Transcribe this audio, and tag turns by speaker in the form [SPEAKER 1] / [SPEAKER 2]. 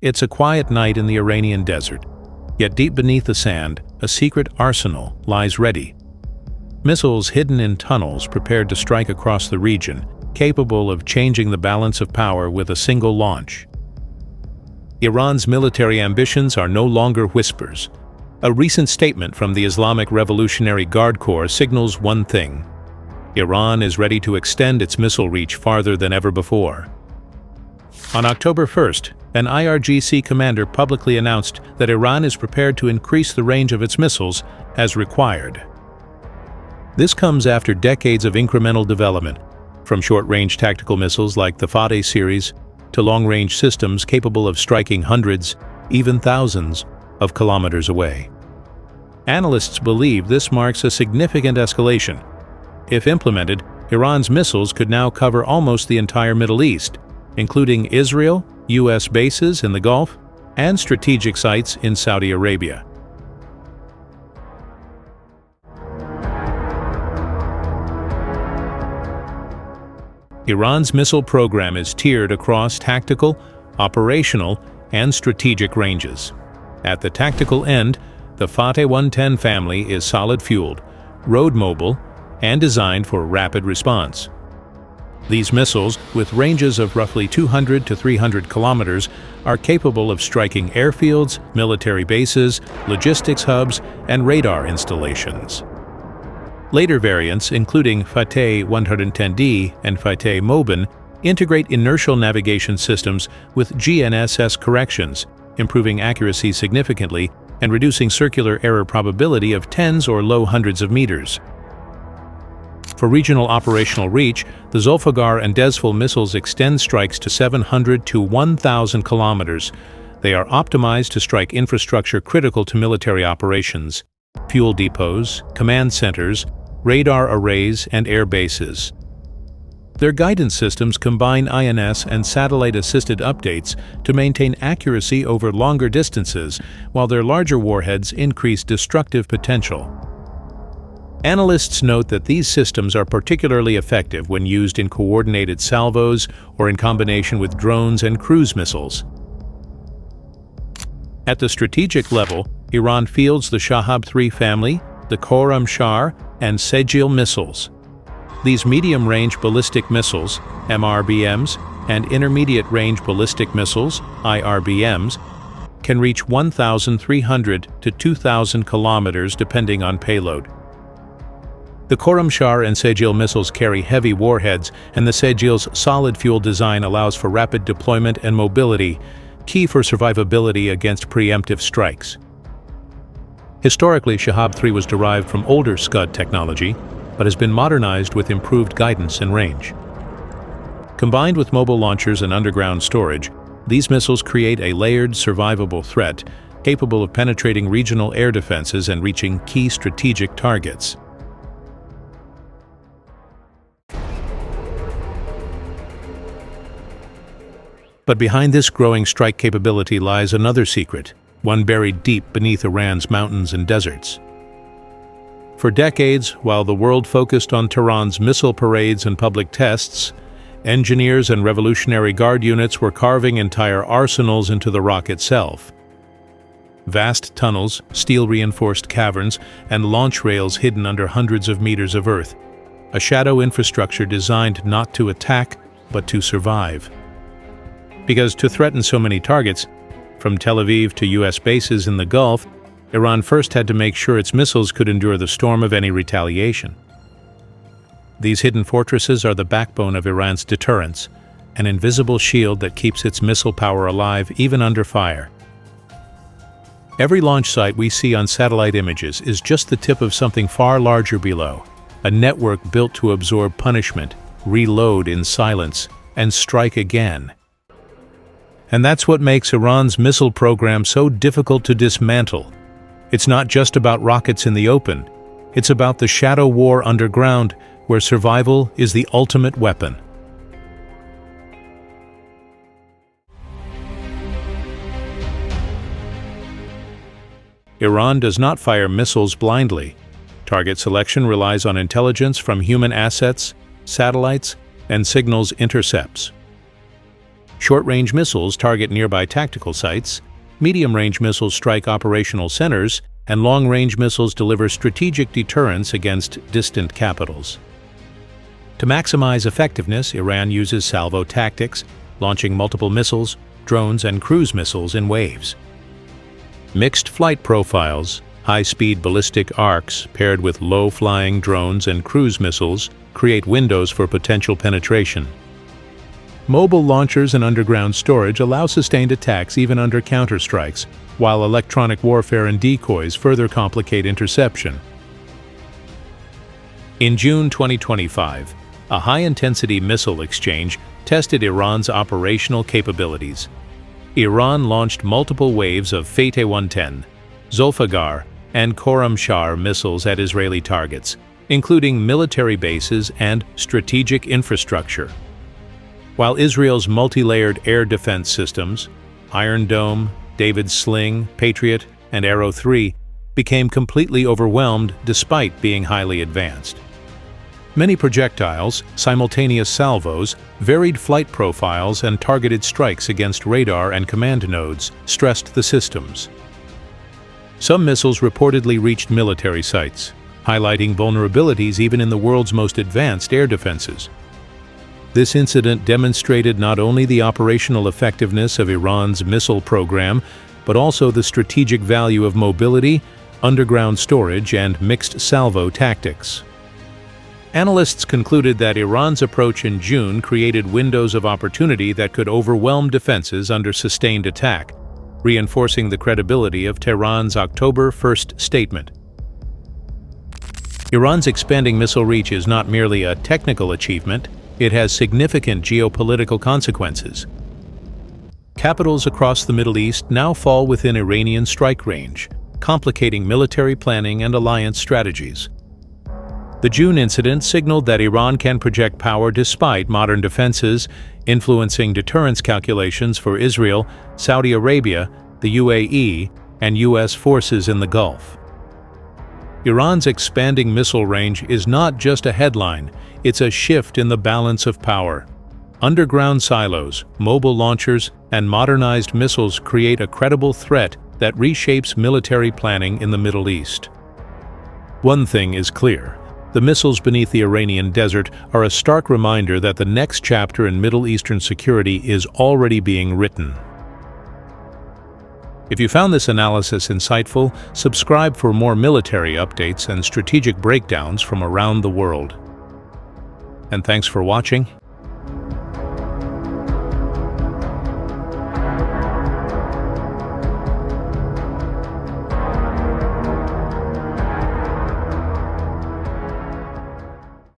[SPEAKER 1] It's a quiet night in the Iranian desert, yet deep beneath the sand, a secret arsenal lies ready. Missiles hidden in tunnels prepared to strike across the region, capable of changing the balance of power with a single launch. Iran's military ambitions are no longer whispers. A recent statement from the Islamic Revolutionary Guard Corps signals one thing: Iran is ready to extend its missile reach farther than ever before. On October 1st, an IRGC commander publicly announced that Iran is prepared to increase the range of its missiles as required. This comes after decades of incremental development, from short-range tactical missiles like the Fateh series to long-range systems capable of striking hundreds, even thousands, of kilometers away. Analysts believe this marks a significant escalation. If implemented, Iran's missiles could now cover almost the entire Middle East, including Israel, U.S. bases in the Gulf, and strategic sites in Saudi Arabia. Iran's missile program is tiered across tactical, operational, and strategic ranges. At the tactical end, the Fateh 110 family is solid-fueled, road-mobile, and designed for rapid response. These missiles, with ranges of roughly 200 to 300 kilometers, are capable of striking airfields, military bases, logistics hubs, and radar installations. Later variants, including Fateh 110D and Fateh Mobin, integrate inertial navigation systems with GNSS corrections, improving accuracy significantly and reducing circular error probability of tens or low hundreds of meters. For regional operational reach, the Zulfiqar and Dezful missiles extend strikes to 700 to 1,000 kilometers. They are optimized to strike infrastructure critical to military operations: fuel depots, command centers, radar arrays, and air bases. Their guidance systems combine INS and satellite-assisted updates to maintain accuracy over longer distances, while their larger warheads increase destructive potential. Analysts note that these systems are particularly effective when used in coordinated salvos or in combination with drones and cruise missiles. At the strategic level, Iran fields the Shahab-3 family, the Khorramshahr and Sejjil missiles. These medium-range ballistic missiles, MRBMs, and intermediate-range ballistic missiles, IRBMs, can reach 1,300 to 2,000 kilometers depending on payload. The Khorramshahr and Sejjil missiles carry heavy warheads, and the Sejjil's solid fuel design allows for rapid deployment and mobility, key for survivability against preemptive strikes. Historically, Shahab-3 was derived from older Scud technology, but has been modernized with improved guidance and range. Combined with mobile launchers and underground storage, these missiles create a layered, survivable threat capable of penetrating regional air defenses and reaching key strategic targets. But behind this growing strike capability lies another secret, one buried deep beneath Iran's mountains and deserts. For decades, while the world focused on Tehran's missile parades and public tests, engineers and Revolutionary Guard units were carving entire arsenals into the rock itself. Vast tunnels, steel-reinforced caverns, and launch rails hidden under hundreds of meters of earth, a shadow infrastructure designed not to attack, but to survive. Because to threaten so many targets, from Tel Aviv to U.S. bases in the Gulf, Iran first had to make sure its missiles could endure the storm of any retaliation. These hidden fortresses are the backbone of Iran's deterrence, an invisible shield that keeps its missile power alive even under fire. Every launch site we see on satellite images is just the tip of something far larger below, a network built to absorb punishment, reload in silence, and strike again. And that's what makes Iran's missile program so difficult to dismantle. It's not just about rockets in the open. It's about the shadow war underground, where survival is the ultimate weapon. Iran does not fire missiles blindly. Target selection relies on intelligence from human assets, satellites, and signals intercepts. Short-range missiles target nearby tactical sites, medium-range missiles strike operational centers, and long-range missiles deliver strategic deterrence against distant capitals. To maximize effectiveness, Iran uses salvo tactics, launching multiple missiles, drones, and cruise missiles in waves. Mixed flight profiles, high-speed ballistic arcs paired with low-flying drones and cruise missiles create windows for potential penetration. Mobile launchers and underground storage allow sustained attacks even under counterstrikes, while electronic warfare and decoys further complicate interception. In June 2025, a high-intensity missile exchange tested Iran's operational capabilities. Iran launched multiple waves of Fateh 110, Zulfiqar, and Khorramshahr missiles at Israeli targets, including military bases and strategic infrastructure. While Israel's multi-layered air defense systems, Iron Dome, David's Sling, Patriot, and Arrow 3, became completely overwhelmed despite being highly advanced. Many projectiles, simultaneous salvos, varied flight profiles, and targeted strikes against radar and command nodes stressed the systems. Some missiles reportedly reached military sites, highlighting vulnerabilities even in the world's most advanced air defenses. This incident demonstrated not only the operational effectiveness of Iran's missile program, but also the strategic value of mobility, underground storage, and mixed salvo tactics. Analysts concluded that Iran's approach in June created windows of opportunity that could overwhelm defenses under sustained attack, reinforcing the credibility of Tehran's October 1st statement. Iran's expanding missile reach is not merely a technical achievement, it has significant geopolitical consequences. Capitals across the Middle East now fall within Iranian strike range, complicating military planning and alliance strategies. The June incident signaled that Iran can project power despite modern defenses, influencing deterrence calculations for Israel, Saudi Arabia, the UAE, and U.S. forces in the Gulf. Iran's expanding missile range is not just a headline, it's a shift in the balance of power. Underground silos, mobile launchers, and modernized missiles create a credible threat that reshapes military planning in the Middle East. One thing is clear. The missiles beneath the Iranian desert are a stark reminder that the next chapter in Middle Eastern security is already being written. If you found this analysis insightful, subscribe for more military updates and strategic breakdowns from around the world. And thanks for watching.